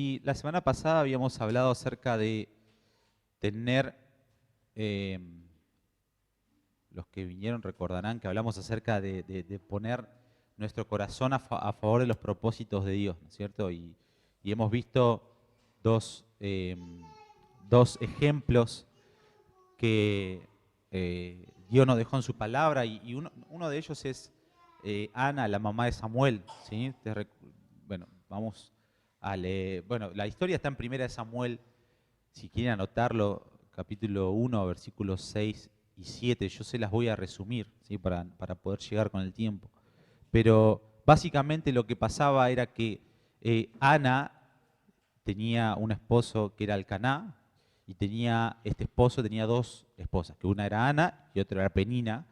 Y la semana pasada habíamos hablado acerca de tener, los que vinieron recordarán que hablamos acerca de poner nuestro corazón a favor de los propósitos de Dios, ¿no es cierto? Y hemos visto dos, dos ejemplos que Dios nos dejó en su palabra y uno de ellos es Ana, la mamá de Samuel, ¿sí? Bueno, vamos a leer, bueno, la historia está en Primera de Samuel, si quieren anotarlo, capítulo 1, versículos 6 y 7, yo se las voy a resumir, ¿sí? Para poder llegar con el tiempo. Pero básicamente lo que pasaba era que Ana tenía un esposo que era Elcaná, y este esposo tenía dos esposas, que una era Ana y otra era Penina,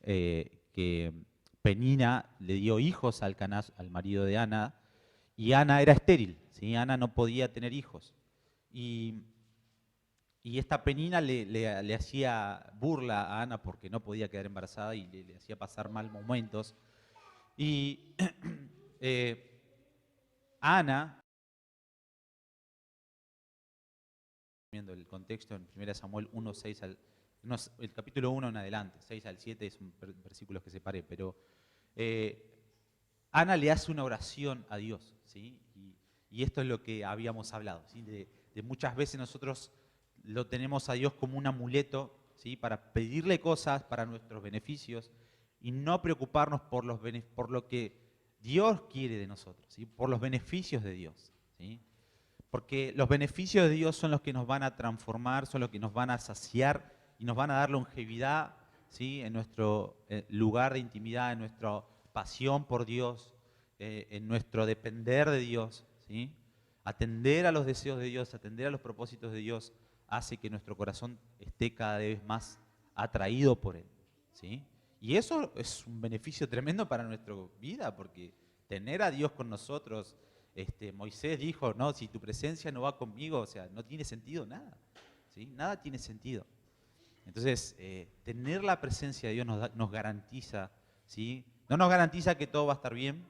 que Penina le dio hijos a Elcaná, al marido de Ana, y Ana era estéril, ¿sí? Ana no podía tener hijos. Y, y esta Penina le hacía burla a Ana porque no podía quedar embarazada y le hacía pasar mal momentos. Y Ana, viendo el contexto en 1 Samuel 1, 6 al, no, el capítulo 1 en adelante, 6 al 7 son versículos que separé, pero Ana le hace una oración a Dios, ¿sí? Y esto es lo que habíamos hablado, ¿sí? De muchas veces nosotros lo tenemos a Dios como un amuleto, ¿sí? Para pedirle cosas para nuestros beneficios y no preocuparnos por lo que Dios quiere de nosotros, ¿sí? Por los beneficios de Dios, ¿sí? Porque los beneficios de Dios son los que nos van a transformar, son los que nos van a saciar y nos van a dar longevidad, ¿sí? En nuestro lugar de intimidad, en nuestra pasión por Dios, en nuestro depender de Dios, ¿sí? Atender a los deseos de Dios, atender a los propósitos de Dios, hace que nuestro corazón esté cada vez más atraído por Él, ¿sí? Y eso es un beneficio tremendo para nuestra vida, porque tener a Dios con nosotros, Moisés dijo, no, si tu presencia no va conmigo, o sea, no tiene sentido nada, ¿sí? Nada tiene sentido. Entonces, tener la presencia de Dios nos garantiza, ¿sí? No nos garantiza que todo va a estar bien,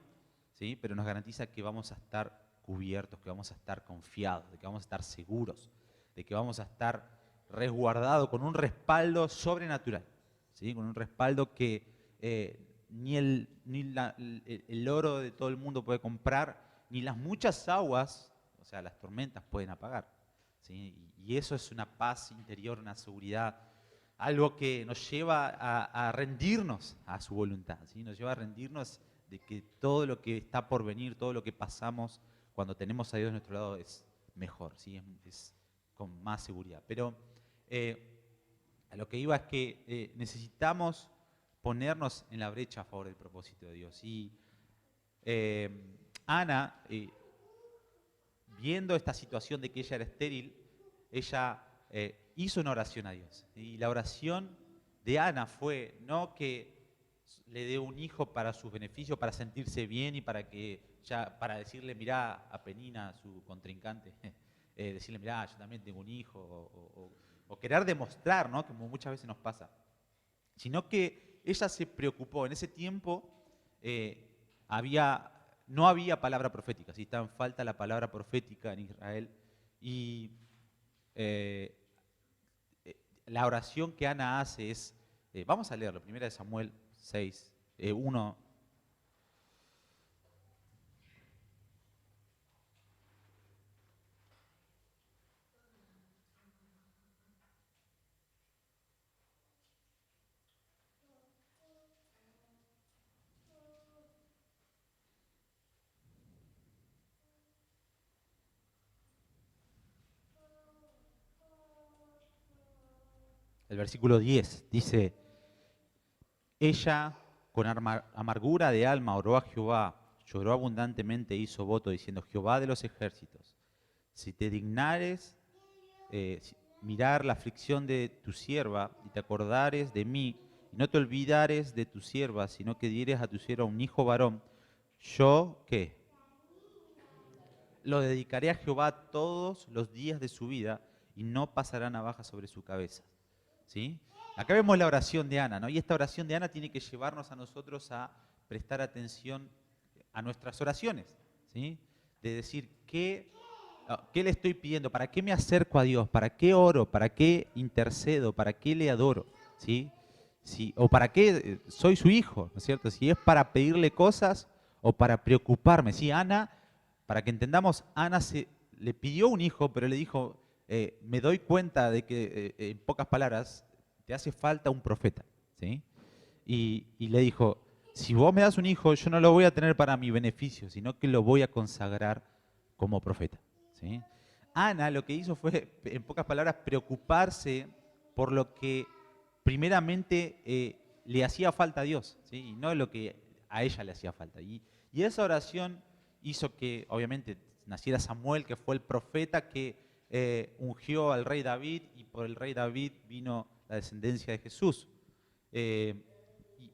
¿sí? Pero nos garantiza que vamos a estar cubiertos, que vamos a estar confiados, de que vamos a estar seguros, de que vamos a estar resguardados con un respaldo sobrenatural, ¿sí? Con un respaldo que ni el oro de todo el mundo puede comprar, ni las muchas aguas, o sea, las tormentas pueden apagar, ¿sí? Y eso es una paz interior, una seguridad, algo que nos lleva a rendirnos a su voluntad, ¿sí? Nos lleva a rendirnos de que todo lo que está por venir, todo lo que pasamos cuando tenemos a Dios a nuestro lado es mejor, ¿sí? Es con más seguridad. Pero a lo que iba es que necesitamos ponernos en la brecha a favor del propósito de Dios. Y Ana, viendo esta situación de que ella era estéril, ella hizo una oración a Dios. Y la oración de Ana fue no que le dé un hijo para sus beneficios, para sentirse bien y para decirle, mirá a Penina, su contrincante, decirle, mirá, yo también tengo un hijo, o querer demostrar, ¿no? Como muchas veces nos pasa. Sino que ella se preocupó. En ese tiempo no había palabra profética, ¿sí? Estaba en falta la palabra profética en Israel. Y eh, la oración que Ana hace es, vamos a leerlo, 1 Samuel 6, 1. El versículo 10 dice, ella con amargura de alma oró a Jehová, lloró abundantemente e hizo voto diciendo, Jehová de los ejércitos, si te dignares mirar la aflicción de tu sierva y te acordares de mí, y no te olvidares de tu sierva, sino que dieres a tu sierva un hijo varón, yo, ¿qué? Lo dedicaré a Jehová todos los días de su vida y no pasará navaja sobre su cabeza. ¿Sí? Acá vemos la oración de Ana, ¿no? Y esta oración de Ana tiene que llevarnos a nosotros a prestar atención a nuestras oraciones, ¿sí? De decir, ¿qué ¿Qué le estoy pidiendo? ¿Para qué me acerco a Dios? ¿Para qué oro? ¿Para qué intercedo? ¿Para qué le adoro? ¿Sí? Sí, o para qué soy su hijo, ¿no es cierto? Si es para pedirle cosas o para preocuparme. Sí, Ana, para que entendamos, Ana le pidió un hijo, pero le dijo, me doy cuenta de que, en pocas palabras, te hace falta un profeta. ¿Sí? Y le dijo, si vos me das un hijo, yo no lo voy a tener para mi beneficio, sino que lo voy a consagrar como profeta. ¿Sí? Ana lo que hizo fue, en pocas palabras, preocuparse por lo que primeramente le hacía falta a Dios, ¿sí? Y no lo que a ella le hacía falta. Y esa oración hizo que, obviamente, naciera Samuel, que fue el profeta que ungió al rey David, y por el rey David vino la descendencia de Jesús. Eh,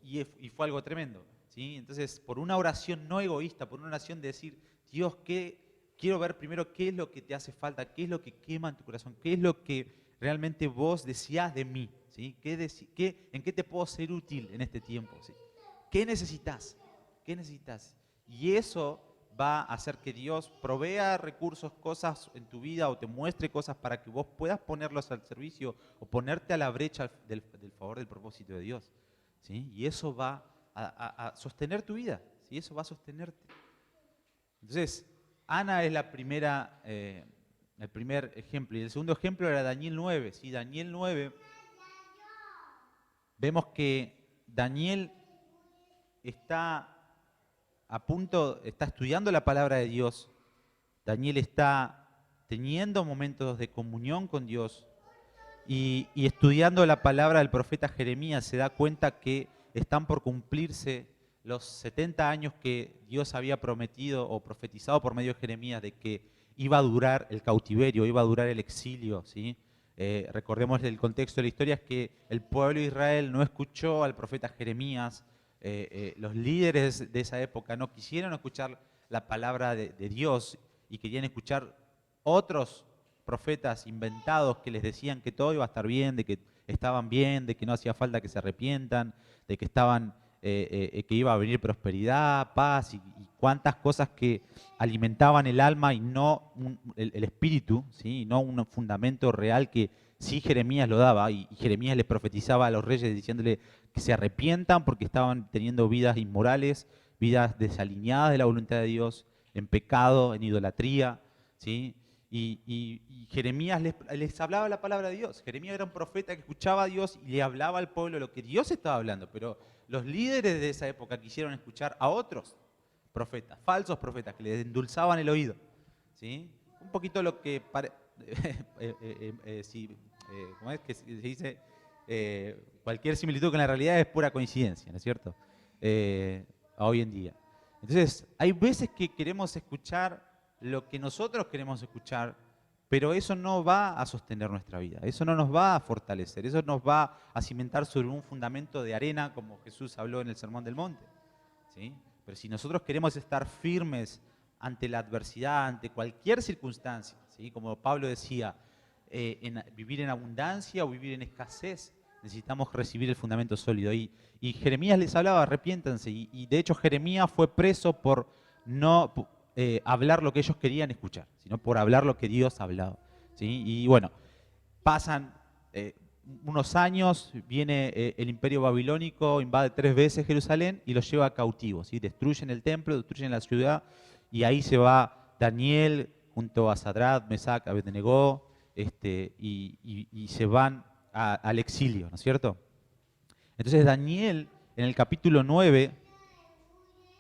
y fue algo tremendo, ¿sí? Entonces, por una oración no egoísta, por una oración de decir, Dios, quiero ver primero qué es lo que te hace falta, qué es lo que quema en tu corazón, qué es lo que realmente vos deseás de mí, ¿sí? ¿En qué te puedo ser útil en este tiempo? ¿Sí? ¿Qué necesitas? ¿Qué necesitas? Y eso va a hacer que Dios provea recursos, cosas en tu vida, o te muestre cosas para que vos puedas ponerlos al servicio o ponerte a la brecha del favor del propósito de Dios. ¿Sí? Y eso va a sostener tu vida, ¿sí? Eso va a sostenerte. Entonces, Ana es el primer ejemplo. Y el segundo ejemplo era Daniel 9. ¿Sí? Daniel 9, vemos que Daniel está está estudiando la palabra de Dios. Daniel está teniendo momentos de comunión con Dios. Y estudiando la palabra del profeta Jeremías se da cuenta que están por cumplirse los 70 años que Dios había prometido o profetizado por medio de Jeremías, de que iba a durar el cautiverio, iba a durar el exilio. ¿Sí? Recordemos el contexto de la historia, es que el pueblo de Israel no escuchó al profeta Jeremías. Los líderes de esa época no quisieron escuchar la palabra de Dios y querían escuchar otros profetas inventados que les decían que todo iba a estar bien, de que estaban bien, de que no hacía falta que se arrepientan, de que que iba a venir prosperidad, paz y cuantas cosas que alimentaban el alma y no el espíritu, ¿sí? Y no un fundamento real que sí Jeremías lo daba, y Jeremías les profetizaba a los reyes diciéndole que se arrepientan porque estaban teniendo vidas inmorales, vidas desalineadas de la voluntad de Dios, en pecado, en idolatría, ¿sí? Y Jeremías les hablaba la palabra de Dios. Jeremías era un profeta que escuchaba a Dios y le hablaba al pueblo lo que Dios estaba hablando, pero los líderes de esa época quisieron escuchar a otros profetas, falsos profetas, que les endulzaban el oído. ¿Sí? Un poquito lo que ¿cómo es que se dice? Cualquier similitud con la realidad es pura coincidencia, ¿no es cierto? Hoy en día. Entonces, hay veces que queremos escuchar lo que nosotros queremos escuchar, pero eso no va a sostener nuestra vida, eso no nos va a fortalecer, eso nos va a cimentar sobre un fundamento de arena, como Jesús habló en el Sermón del Monte. ¿Sí? Pero si nosotros queremos estar firmes ante la adversidad, ante cualquier circunstancia, ¿sí? Como Pablo decía, vivir en abundancia o vivir en escasez, necesitamos recibir el fundamento sólido. Y Jeremías les hablaba, arrepiéntanse, y de hecho Jeremías fue preso por no hablar lo que ellos querían escuchar, sino por hablar lo que Dios hablaba. ¿Sí? Y bueno, pasan unos años, viene el imperio babilónico, invade 3 veces Jerusalén y los lleva cautivos. ¿Sí? Destruyen el templo, destruyen la ciudad, y ahí se va Daniel junto a Sadrach, Mesach, Abednego, y se van al exilio, ¿no es cierto? Entonces Daniel, en el capítulo 9,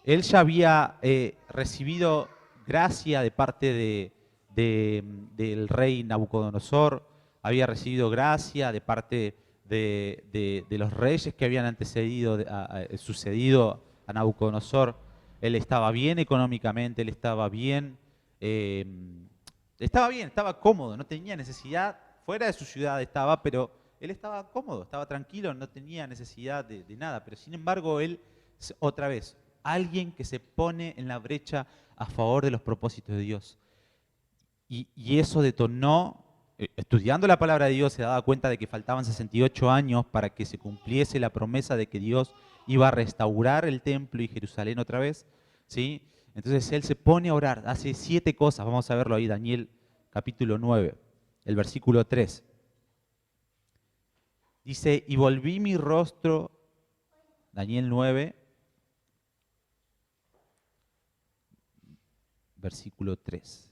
él ya había recibido gracia de parte del rey Nabucodonosor, había recibido gracia de parte de los reyes que habían sucedido a Nabucodonosor. Él estaba bien económicamente, él estaba cómodo, no tenía necesidad, fuera de su ciudad estaba, pero él estaba cómodo, estaba tranquilo, no tenía necesidad de nada. Pero sin embargo, él, otra vez, alguien que se pone en la brecha a favor de los propósitos de Dios. Y eso detonó, estudiando la palabra de Dios, se daba cuenta de que faltaban 68 años para que se cumpliese la promesa de que Dios iba a restaurar el templo y Jerusalén otra vez. ¿Sí? Entonces él se pone a orar, hace 7 cosas, vamos a verlo ahí, Daniel capítulo 9, el versículo 3. Dice, y volví mi rostro, Daniel 9, versículo 3.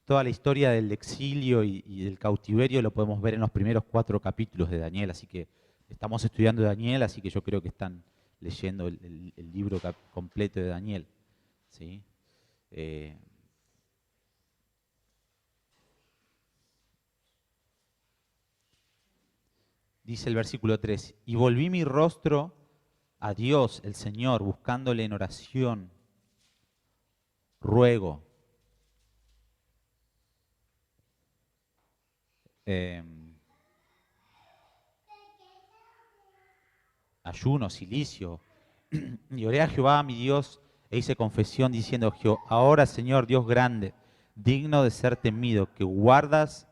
Toda la historia del exilio y del cautiverio lo podemos ver en los primeros 4 capítulos de Daniel, así que estamos estudiando Daniel, así que yo creo que están leyendo el libro completo de Daniel. ¿Sí? Dice el versículo 3, y volví mi rostro a Dios, el Señor, buscándole en oración, ruego. Ayuno, silicio, y oré a Jehová mi Dios e hice confesión diciendo, ahora Señor Dios grande, digno de ser temido, que guardas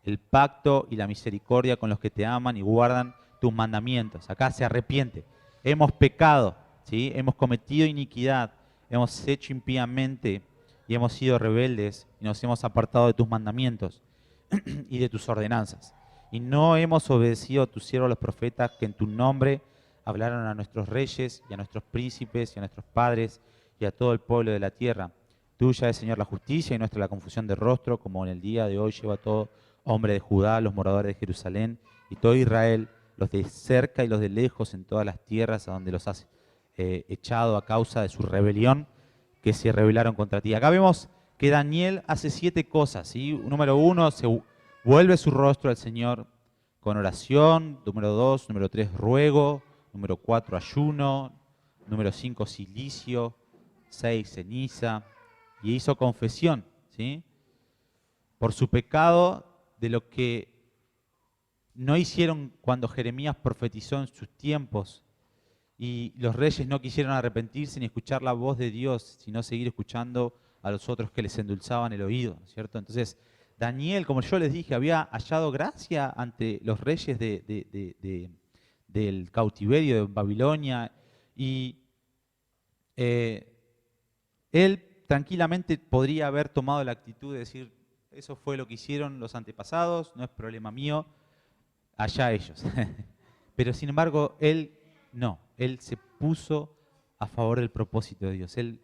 el pacto y la misericordia con los que te aman y guardan tus mandamientos. Acá se arrepiente. Hemos pecado, ¿sí? Hemos cometido iniquidad, hemos hecho impíamente y hemos sido rebeldes y nos hemos apartado de tus mandamientos y de tus ordenanzas. Y no hemos obedecido a tus siervos los profetas que en tu nombre hablaron a nuestros reyes y a nuestros príncipes y a nuestros padres y a todo el pueblo de la tierra. Tuya es, Señor, la justicia y nuestra la confusión de rostro, como en el día de hoy lleva todo hombre de Judá, los moradores de Jerusalén y todo Israel, los de cerca y los de lejos en todas las tierras a donde los has echado a causa de su rebelión, que se rebelaron contra ti. Acá vemos que Daniel hace 7 cosas, ¿sí? Número 1, se vuelve su rostro al Señor con oración. Número 2, número 3, ruego. Número 4, ayuno. Número 5, silicio. 6, ceniza. Y hizo confesión, ¿sí? Por su pecado de lo que no hicieron cuando Jeremías profetizó en sus tiempos y los reyes no quisieron arrepentirse ni escuchar la voz de Dios, sino seguir escuchando a los otros que les endulzaban el oído, ¿cierto? Entonces, Daniel, como yo les dije, había hallado gracia ante los reyes del cautiverio de Babilonia y él tranquilamente podría haber tomado la actitud de decir, eso fue lo que hicieron los antepasados, no es problema mío, allá ellos. Pero sin embargo, él no, él se puso a favor del propósito de Dios. Él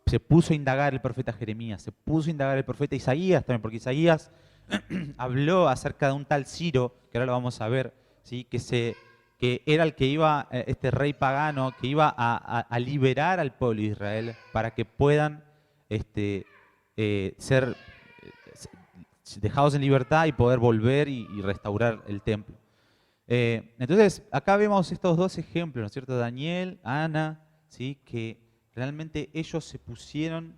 se puso a indagar el profeta Jeremías, se puso a indagar el profeta Isaías también, porque Isaías habló acerca de un tal Ciro, que ahora lo vamos a ver, ¿sí? que era el que iba, este rey pagano, que iba a liberar al pueblo de Israel para que puedan ser dejados en libertad y poder volver y restaurar el templo. Entonces, acá vemos estos 2 ejemplos, ¿no es cierto? Daniel, Ana, ¿sí? Que realmente ellos se pusieron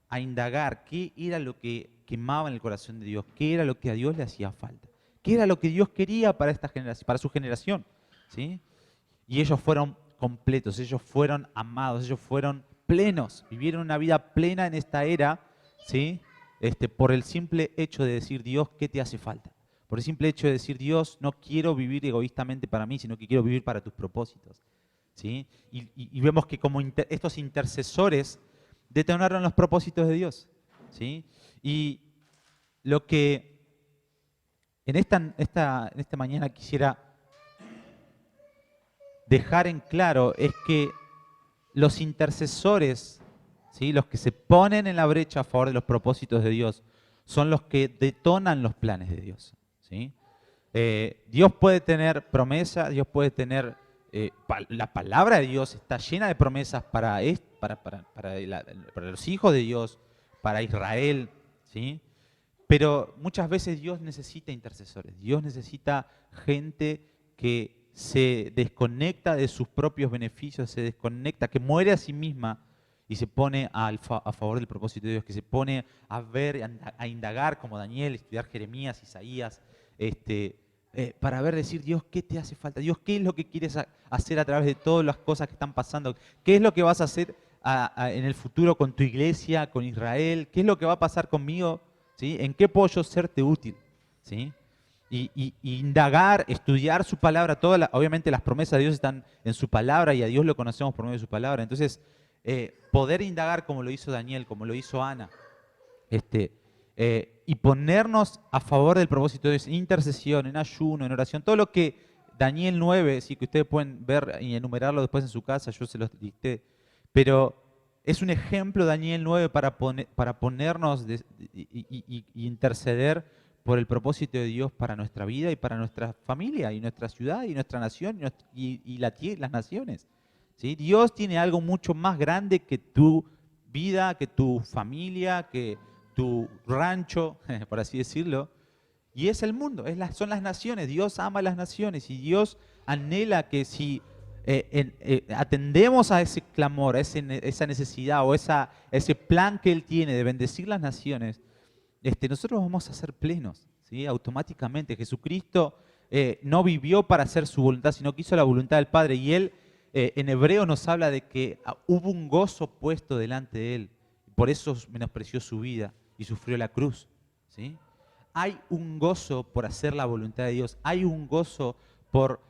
a indagar qué era lo que quemaba en el corazón de Dios, qué era lo que a Dios le hacía falta, qué era lo que Dios quería para esta generación, para su generación, ¿sí? Y ellos fueron completos, ellos fueron amados, ellos fueron plenos, vivieron una vida plena en esta era, ¿sí? Por el simple hecho de decir, Dios, ¿qué te hace falta? Por el simple hecho de decir, Dios, no quiero vivir egoístamente para mí, sino que quiero vivir para tus propósitos, ¿sí? Y vemos que como estos intercesores detonaron los propósitos de Dios, ¿sí? Y lo que en esta mañana quisiera dejar en claro es que los intercesores, ¿sí? Los que se ponen en la brecha a favor de los propósitos de Dios, son los que detonan los planes de Dios, ¿sí? Dios puede tener promesas, Dios puede tener, la palabra de Dios está llena de promesas para los hijos de Dios, para Israel, ¿sí? Pero muchas veces Dios necesita intercesores, Dios necesita gente que se desconecta de sus propios beneficios, se desconecta, que muere a sí misma y se pone a favor del propósito de Dios, que se pone a ver, a indagar como Daniel, estudiar Jeremías, Isaías, para ver, decir, Dios, ¿qué te hace falta? Dios, ¿qué es lo que quieres hacer a través de todas las cosas que están pasando? ¿Qué es lo que vas a hacer en el futuro con tu iglesia, con Israel? ¿Qué es lo que va a pasar conmigo? ¿Sí? ¿En qué puedo yo serte útil? ¿Sí? y indagar, estudiar su palabra. Obviamente las promesas de Dios están en su palabra y a Dios lo conocemos por medio de su palabra. Entonces, poder indagar como lo hizo Daniel, como lo hizo Ana, y ponernos a favor del propósito de Dios en intercesión, en ayuno, en oración, todo lo que Daniel 9, sí, que ustedes pueden ver y enumerarlo después en su casa, yo se los dicté, pero es un ejemplo Daniel 9 para ponernos y interceder por el propósito de Dios para nuestra vida y para nuestra familia y nuestra ciudad y nuestra nación y las naciones. ¿Sí? Dios tiene algo mucho más grande que tu vida, que tu familia, que tu rancho, por así decirlo, y es el mundo, son las naciones. Dios ama las naciones y Dios anhela que si atendemos a ese clamor, a esa necesidad o ese plan que Él tiene de bendecir las naciones, nosotros vamos a ser plenos, ¿sí? Automáticamente. Jesucristo no vivió para hacer su voluntad, sino que hizo la voluntad del Padre. Y Él en hebreo nos habla de que hubo un gozo puesto delante de Él. Por eso menospreció su vida y sufrió la cruz, ¿sí? Hay un gozo por hacer la voluntad de Dios. Hay un gozo por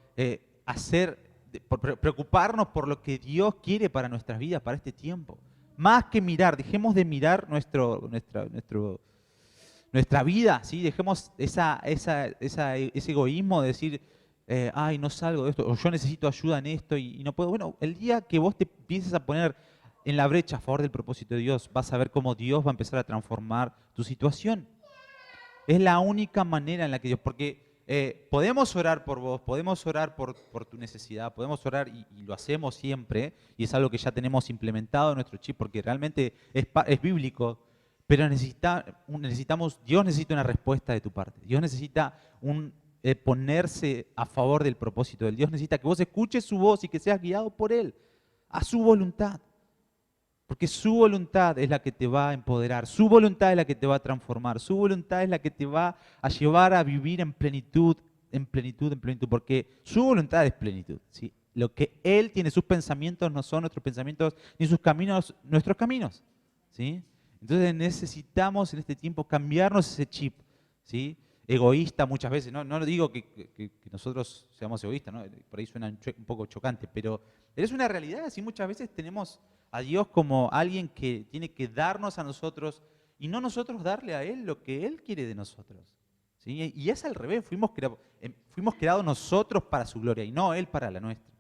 preocuparnos por lo que Dios quiere para nuestras vidas, para este tiempo. Más que mirar, dejemos de mirar nuestra vida, ¿sí? Dejemos ese egoísmo de decir, ay, no salgo de esto, o yo necesito ayuda en esto y no puedo. Bueno, el día que vos te empieces a poner en la brecha a favor del propósito de Dios, vas a ver cómo Dios va a empezar a transformar tu situación. Es la única manera en la que Dios, porque podemos orar por vos, podemos orar por tu necesidad, podemos orar y lo hacemos siempre, y es algo que ya tenemos implementado en nuestro chip, porque realmente es bíblico, pero Dios necesita una respuesta de tu parte. Dios necesita ponerse a favor del propósito de Él. Dios necesita que vos escuches su voz y que seas guiado por Él, a su voluntad. Porque su voluntad es la que te va a empoderar, su voluntad es la que te va a transformar, su voluntad es la que te va a llevar a vivir en plenitud, porque su voluntad es plenitud, ¿sí? Lo que Él tiene, sus pensamientos no son nuestros pensamientos, ni sus caminos nuestros caminos, ¿sí? Entonces necesitamos en este tiempo cambiarnos ese chip, ¿sí? Egoísta muchas veces, no digo que nosotros seamos egoístas, ¿no? Por ahí suena un poco chocante, pero es una realidad, así muchas veces tenemos a Dios como alguien que tiene que darnos a nosotros y no nosotros darle a Él lo que Él quiere de nosotros, ¿sí? Y es al revés, fuimos creados nosotros para su gloria y no Él para la nuestra,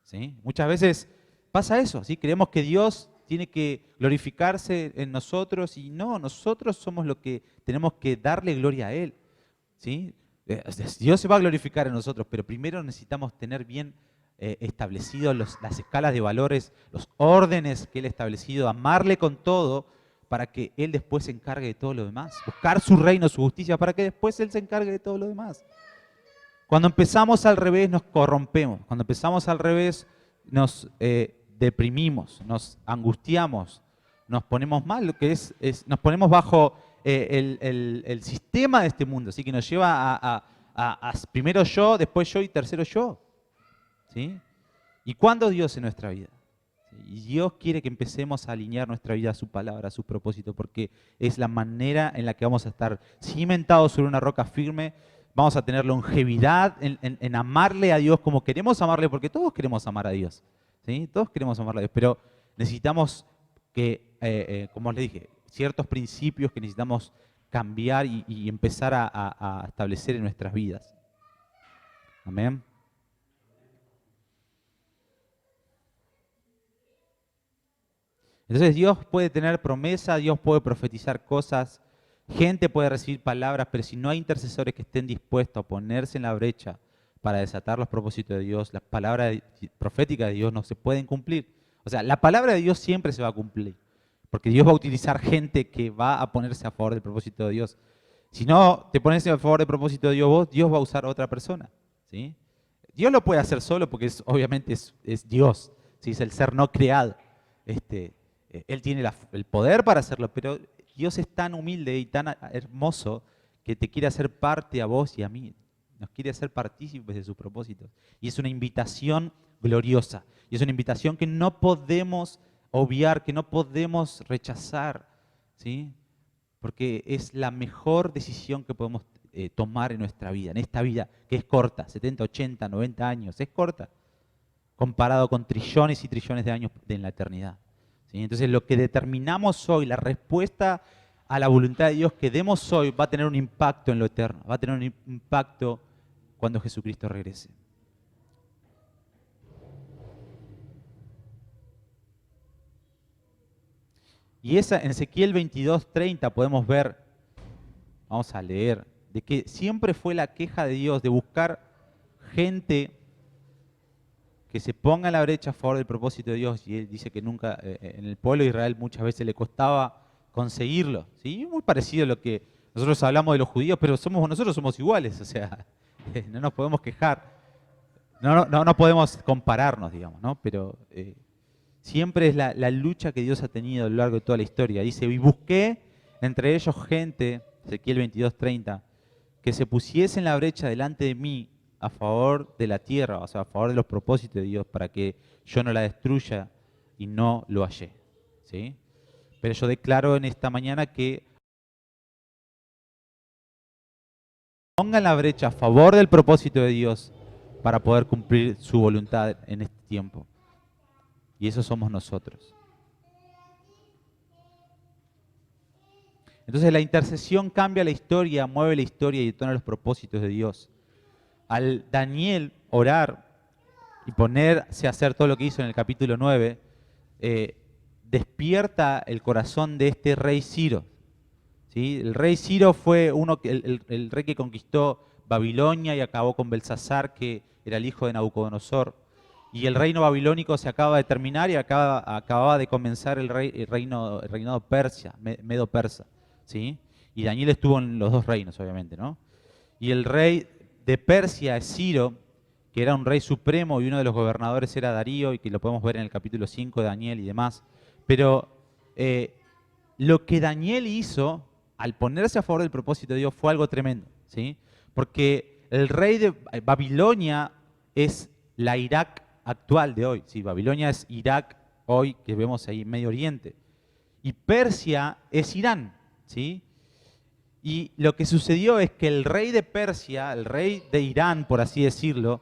¿sí? Muchas veces pasa eso, ¿sí? Creemos que Dios tiene que glorificarse en nosotros y no, nosotros somos los que tenemos que darle gloria a Él, ¿sí? Dios se va a glorificar en nosotros, pero primero necesitamos tener bien establecidos las escalas de valores, los órdenes que Él ha establecido, amarle con todo para que Él después se encargue de todo lo demás, buscar su reino, su justicia, para que después Él se encargue de todo lo demás. Cuando empezamos al revés nos corrompemos, cuando empezamos al revés nos deprimimos, nos angustiamos, nos ponemos mal, lo que nos ponemos bajo el sistema de este mundo, así que nos lleva a primero yo, después yo y tercero yo. ¿Sí? ¿Y cuándo Dios en nuestra vida? ¿Sí? Y Dios quiere que empecemos a alinear nuestra vida a su palabra, a su propósito, porque es la manera en la que vamos a estar cimentados sobre una roca firme, vamos a tener longevidad en amarle a Dios como queremos amarle, porque todos queremos amar a Dios, ¿sí? Todos queremos amarle a Dios, pero necesitamos que, como les dije, ciertos principios que necesitamos cambiar y empezar a establecer en nuestras vidas. Amén. Entonces Dios puede tener promesa, Dios puede profetizar cosas, gente puede recibir palabras, pero si no hay intercesores que estén dispuestos a ponerse en la brecha para desatar los propósitos de Dios, las palabras proféticas de Dios no se pueden cumplir. O sea, la palabra de Dios siempre se va a cumplir, porque Dios va a utilizar gente que va a ponerse a favor del propósito de Dios. Si no te pones a favor del propósito de Dios, Dios va a usar a otra persona, ¿sí? Dios lo puede hacer solo porque obviamente es Dios, ¿sí? Es el ser no creado. Él tiene el poder para hacerlo, pero Dios es tan humilde y tan hermoso que te quiere hacer parte a vos y a mí. Nos quiere hacer partícipes de sus propósitos. Y es una invitación gloriosa. Y es una invitación que no podemos obviar, que no podemos rechazar, ¿sí? Porque es la mejor decisión que podemos tomar en nuestra vida, en esta vida que es corta, 70, 80, 90 años, es corta, comparado con trillones y trillones de años en la eternidad. ¿Sí? Entonces lo que determinamos hoy, la respuesta a la voluntad de Dios que demos hoy va a tener un impacto en lo eterno, va a tener un impacto cuando Jesucristo regrese. Y esa en Ezequiel 22:30 podemos ver, vamos a leer, de que siempre fue la queja de Dios de buscar gente que se ponga en la brecha a favor del propósito de Dios. Y él dice que nunca, en el pueblo de Israel muchas veces le costaba conseguirlo. ¿Sí? Muy parecido a lo que nosotros hablamos de los judíos, pero nosotros somos iguales, o sea, no nos podemos quejar, no podemos compararnos, digamos, ¿no? Pero siempre es la lucha que Dios ha tenido a lo largo de toda la historia. Dice, y busqué entre ellos gente, Ezequiel 22:30, que se pusiese en la brecha delante de mí a favor de la tierra, o sea, a favor de los propósitos de Dios, para que yo no la destruya y no lo hallé. ¿Sí? Pero yo declaro en esta mañana que pongan la brecha a favor del propósito de Dios para poder cumplir su voluntad en este tiempo. Y eso somos nosotros. Entonces la intercesión cambia la historia, mueve la historia y detona los propósitos de Dios. Al Daniel orar y ponerse a hacer todo lo que hizo en el capítulo 9, despierta el corazón de este rey Ciro. ¿Sí? El rey Ciro fue el rey que conquistó Babilonia y acabó con Belsasar, que era el hijo de Nabucodonosor. Y el reino babilónico se acaba de terminar y acababa de comenzar el reinado persa, medo-persa. ¿Sí? Y Daniel estuvo en los dos reinos, obviamente, ¿no? Y el rey de Persia es Ciro, que era un rey supremo, y uno de los gobernadores era Darío, y que lo podemos ver en el capítulo 5 de Daniel y demás. Pero lo que Daniel hizo al ponerse a favor del propósito de Dios fue algo tremendo, ¿sí? Porque el rey de Babilonia es la Irak actual de hoy, ¿sí? Babilonia es Irak hoy, que vemos ahí en Medio Oriente. Y Persia es Irán, ¿sí? Y lo que sucedió es que el rey de Persia, el rey de Irán, por así decirlo,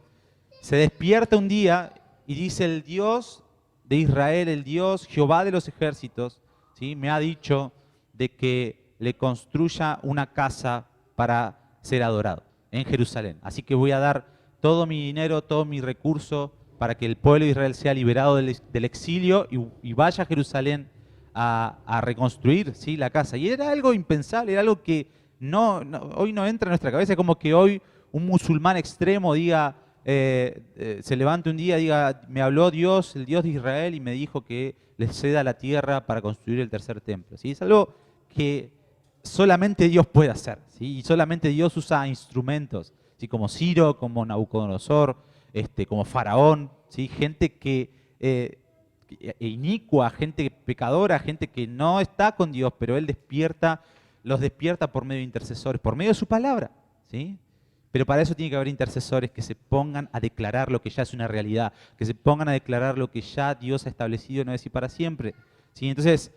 se despierta un día y dice: el Dios de Israel, el Dios Jehová de los ejércitos, ¿sí? Me ha dicho de que le construya una casa para ser adorado en Jerusalén. Así que voy a dar todo mi dinero, todo mi recurso para que el pueblo de Israel sea liberado del exilio y vaya a Jerusalén a reconstruir, ¿sí? La casa. Y era algo impensable, era algo que hoy no entra en nuestra cabeza. Es como que hoy un musulmán extremo diga, se levante un día y diga: me habló Dios, el Dios de Israel, y me dijo que les ceda la tierra para construir el tercer templo. ¿Sí? Es algo que solamente Dios puede hacer, ¿sí? Y solamente Dios usa instrumentos, ¿sí? Como Ciro, como Nabucodonosor, como Faraón, ¿sí? Gente que inicua, gente pecadora, gente que no está con Dios, pero Él los despierta por medio de intercesores, por medio de su palabra, ¿sí? Pero para eso tiene que haber intercesores que se pongan a declarar lo que ya es una realidad, que se pongan a declarar lo que ya Dios ha establecido una vez y para siempre, ¿sí? Entonces,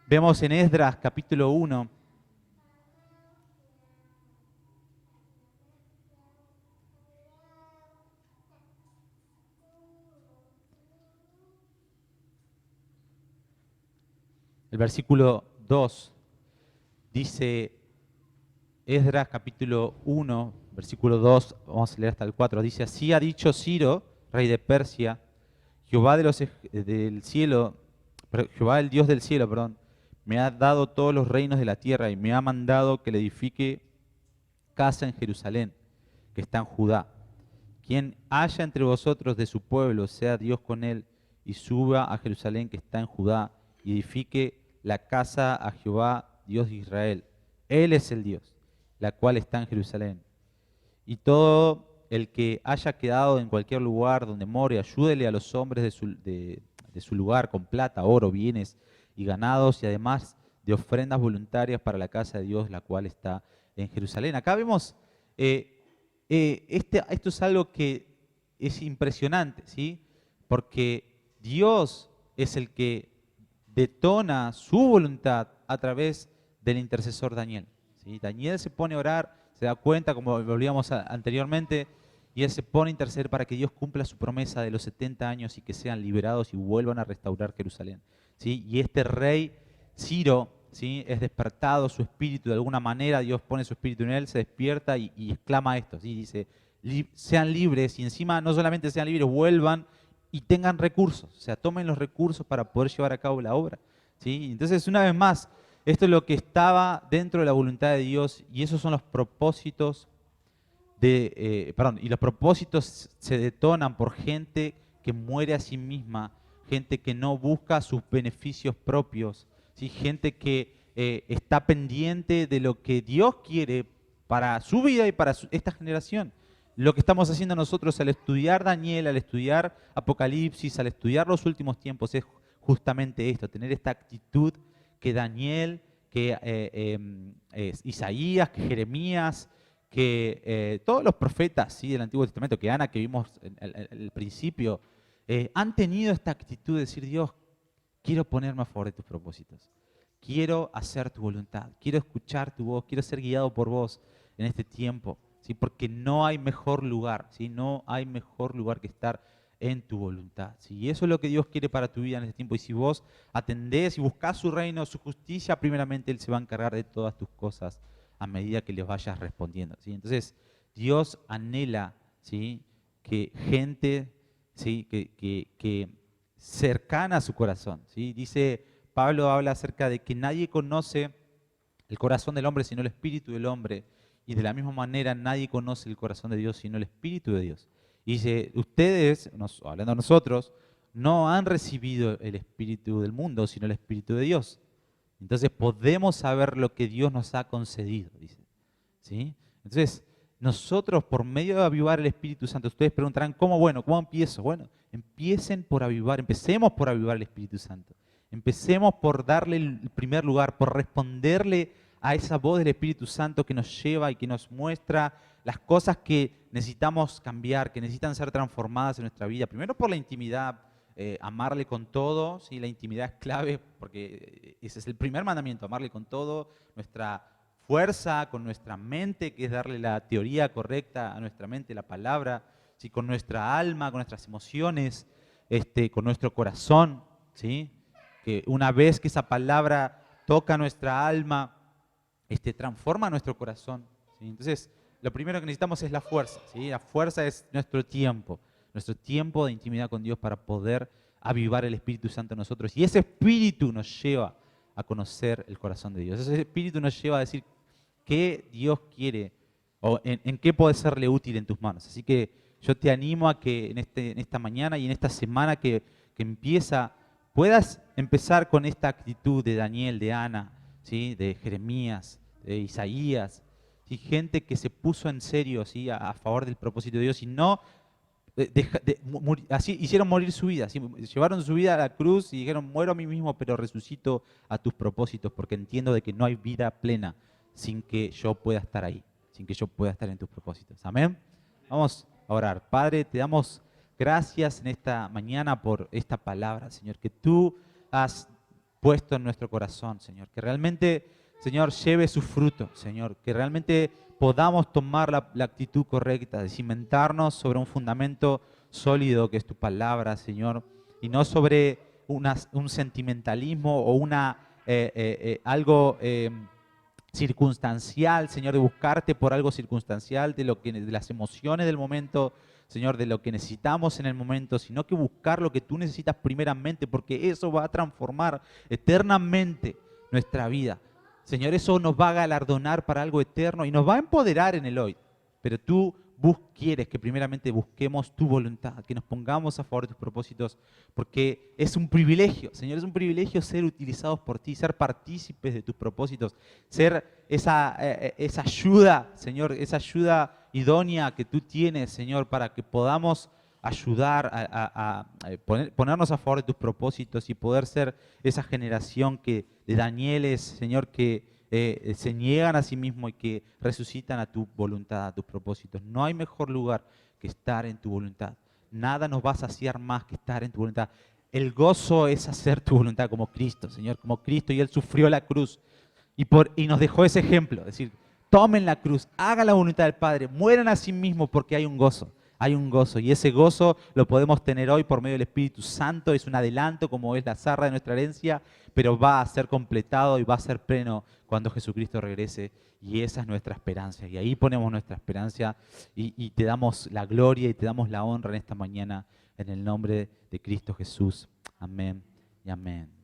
vemos en Esdras capítulo 1, el versículo 2, dice Esdras capítulo 1, versículo 2, vamos a leer hasta el 4, dice: así ha dicho Ciro, rey de Persia, Jehová del cielo, Jehová el Dios del cielo, perdón, me ha dado todos los reinos de la tierra y me ha mandado que le edifique casa en Jerusalén, que está en Judá. Quien haya entre vosotros de su pueblo, sea Dios con él, y suba a Jerusalén, que está en Judá, y edifique la casa a Jehová, Dios de Israel. Él es el Dios, la cual está en Jerusalén. Y todo el que haya quedado en cualquier lugar donde more, ayúdele a los hombres de su lugar con plata, oro, bienes y ganados, y además de ofrendas voluntarias para la casa de Dios, la cual está en Jerusalén. Acá vemos, esto es algo que es impresionante, ¿sí? Porque Dios es el que detona su voluntad a través del intercesor Daniel, ¿sí? Daniel se pone a orar, se da cuenta, como volvíamos anteriormente, y él se pone a interceder para que Dios cumpla su promesa de los 70 años y que sean liberados y vuelvan a restaurar Jerusalén, ¿sí? Y este rey Ciro, ¿sí?, es despertado, su espíritu de alguna manera, Dios pone su espíritu en él, se despierta y exclama esto, ¿sí? Dice, sean libres, y encima no solamente sean libres, vuelvan y tengan recursos, o sea, tomen los recursos para poder llevar a cabo la obra, ¿sí? Entonces, una vez más, esto es lo que estaba dentro de la voluntad de Dios, y esos son los propósitos y los propósitos se detonan por gente que muere a sí misma, gente que no busca sus beneficios propios, ¿sí? Gente que está pendiente de lo que Dios quiere para su vida y para esta generación. Lo que estamos haciendo nosotros al estudiar Daniel, al estudiar Apocalipsis, al estudiar los últimos tiempos, es justamente esto, tener esta actitud que Daniel, que Isaías, que Jeremías, que todos los profetas, ¿sí?, del Antiguo Testamento, que Ana, que vimos en el principio, han tenido esta actitud de decir, Dios, quiero ponerme a favor de tus propósitos, quiero hacer tu voluntad, quiero escuchar tu voz, quiero ser guiado por vos en este tiempo, ¿sí?, porque no hay mejor lugar, ¿sí?, no hay mejor lugar que estar en tu voluntad, ¿sí? Y eso es lo que Dios quiere para tu vida en este tiempo. Y si vos atendés y buscás su reino, su justicia, primeramente Él se va a encargar de todas tus cosas a medida que les vayas respondiendo, ¿sí? Entonces, Dios anhela, ¿sí?, que gente, ¿sí?, que cercana a su corazón, ¿sí? Dice, Pablo habla acerca de que nadie conoce el corazón del hombre sino el espíritu del hombre, y de la misma manera nadie conoce el corazón de Dios sino el espíritu de Dios. Y dice, ustedes, hablando a nosotros, no han recibido el espíritu del mundo sino el espíritu de Dios. Entonces podemos saber lo que Dios nos ha concedido, dice, ¿sí? Entonces, nosotros por medio de avivar el Espíritu Santo, ustedes preguntarán, ¿cómo empiezo? Bueno, empecemos por avivar el Espíritu Santo. Empecemos por darle el primer lugar, por responderle a esa voz del Espíritu Santo que nos lleva y que nos muestra las cosas que necesitamos cambiar, que necesitan ser transformadas en nuestra vida. Primero por la intimidad, amarle con todo, ¿sí? La intimidad es clave porque ese es el primer mandamiento, amarle con todo, nuestra fuerza, con nuestra mente, que es darle la teoría correcta a nuestra mente, la palabra, ¿sí?, con nuestra alma, con nuestras emociones, con nuestro corazón, ¿sí?, que una vez que esa palabra toca nuestra alma, transforma nuestro corazón, ¿sí? Entonces, lo primero que necesitamos es la fuerza, ¿sí? La fuerza es nuestro tiempo de intimidad con Dios para poder avivar el Espíritu Santo en nosotros. Y ese Espíritu nos lleva a conocer el corazón de Dios. Ese Espíritu nos lleva a decir qué Dios quiere o en qué puede serle útil en tus manos. Así que yo te animo a que en esta mañana y en esta semana que empieza, puedas empezar con esta actitud de Daniel, de Ana, ¿sí?, de Jeremías, de Isaías, ¿sí?, gente que se puso en serio, ¿sí?, a favor del propósito de Dios y no así hicieron morir su vida, ¿sí?, llevaron su vida a la cruz y dijeron, muero a mí mismo, pero resucito a tus propósitos, porque entiendo de que no hay vida plena sin que yo pueda estar ahí, sin que yo pueda estar en tus propósitos. Amén. Vamos a orar. Padre, te damos gracias en esta mañana por esta palabra, Señor, que tú has puesto en nuestro corazón, Señor, que realmente, Señor, lleve su fruto, Señor, que realmente podamos tomar la actitud correcta de cimentarnos sobre un fundamento sólido que es tu palabra, Señor, y no sobre un sentimentalismo o algo circunstancial, Señor, de buscarte por algo circunstancial, de las emociones del momento, Señor, de lo que necesitamos en el momento, sino que buscar lo que tú necesitas primeramente, porque eso va a transformar eternamente nuestra vida. Señor, eso nos va a galardonar para algo eterno y nos va a empoderar en el hoy. Pero tú quieres que primeramente busquemos tu voluntad, que nos pongamos a favor de tus propósitos, porque es un privilegio, Señor, es un privilegio ser utilizados por ti, ser partícipes de tus propósitos, ser esa ayuda, Señor, esa ayuda idónea que tú tienes, Señor, para que podamos ayudar a ponernos a favor de tus propósitos y poder ser esa generación de Danieles, Señor, que se niegan a sí mismos y que resucitan a tu voluntad, a tus propósitos. No hay mejor lugar que estar en tu voluntad. Nada nos va a saciar más que estar en tu voluntad. El gozo es hacer tu voluntad como Cristo, Señor, como Cristo, y Él sufrió la cruz y nos dejó ese ejemplo, es decir, tomen la cruz, hagan la voluntad del Padre, mueran a sí mismos porque hay un gozo. Hay un gozo y ese gozo lo podemos tener hoy por medio del Espíritu Santo. Es un adelanto como es la zarra de nuestra herencia, pero va a ser completado y va a ser pleno cuando Jesucristo regrese. Y esa es nuestra esperanza. Y ahí ponemos nuestra esperanza y te damos la gloria y te damos la honra en esta mañana en el nombre de Cristo Jesús. Amén y amén.